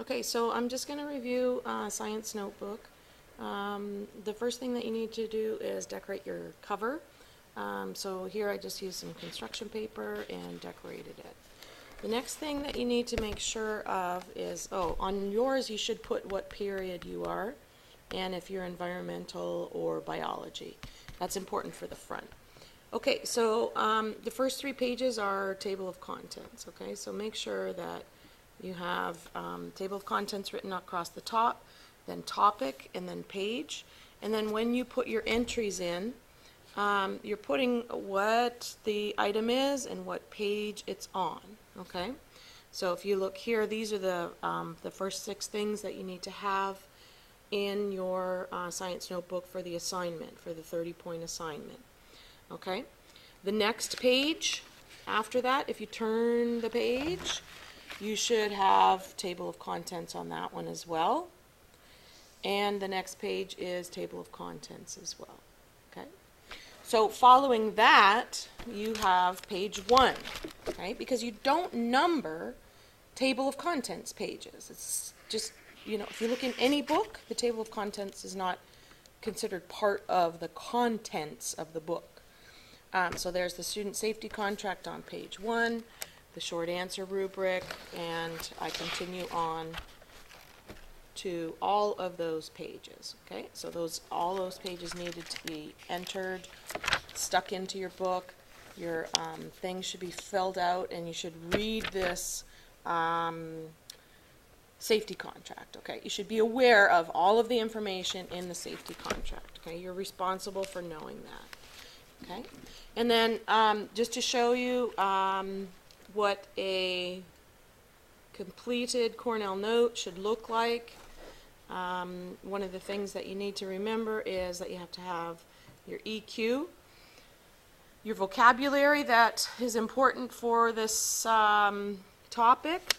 Okay, so I'm just going to review Science Notebook. The first thing that you need to do is decorate your cover. So here I just used some construction paper and decorated it. The next thing that you need to make sure of is, on yours you should put what period you are and if you're environmental or biology. That's important for the front. Okay, so the first 3 pages are table of contents, okay? So make sure that you have table of contents written across the top, then topic, and then page. And then when you put your entries in, you're putting what the item is and what page it's on, okay? So if you look here, these are the first 6 things that you need to have in your science notebook for the assignment, for the 30-point assignment. Okay, the next page after that, if you turn the page, you should have table of contents on that one as well. And the next page is table of contents as well. Okay, so following that, you have page 1, okay, because you don't number table of contents pages. It's just, you know, if you look in any book, the table of contents is not considered part of the contents of the book. So there's the student safety contract on page 1, the short answer rubric, and I continue on to all of those pages. Okay, so all those pages needed to be entered, stuck into your book. Your things should be filled out, and you should read this safety contract. Okay, you should be aware of all of the information in the safety contract. Okay, you're responsible for knowing that. Okay, and then just to show you what a completed Cornell note should look like, one of the things that you need to remember is that you have to have your EQ, your vocabulary that is important for this topic,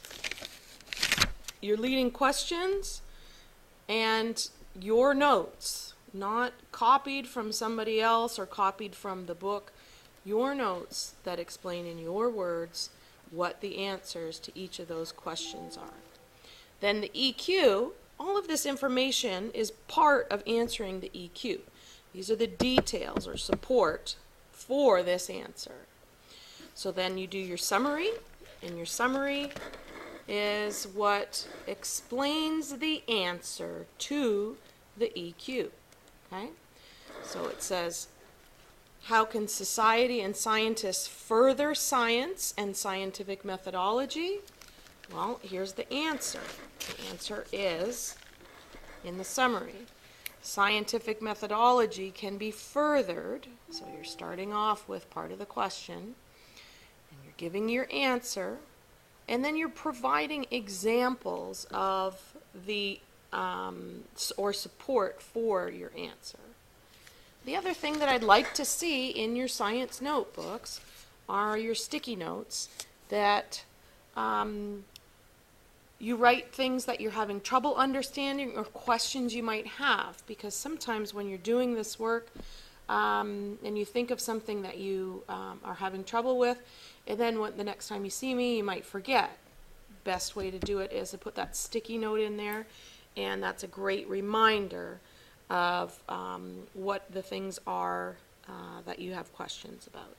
your leading questions, and your notes. Not copied from somebody else or copied from the book. Your notes that explain in your words what the answers to each of those questions are. Then the EQ, all of this information is part of answering the EQ. These are the details or support for this answer. So then you do your summary, and your summary is what explains the answer to the EQ. Okay? So it says, how can society and scientists further science and scientific methodology? Well, here's the answer. The answer is in the summary. Scientific methodology can be furthered, so you're starting off with part of the question, and you're giving your answer, and then you're providing examples of the or support for your answer. The other thing that I'd like to see in your science notebooks are your sticky notes that you write things that you're having trouble understanding or questions you might have, because sometimes when you're doing this work and you think of something that you are having trouble with, and then the next time you see me you might forget. Best way to do it is to put that sticky note in there, and that's a great reminder of what the things are that you have questions about.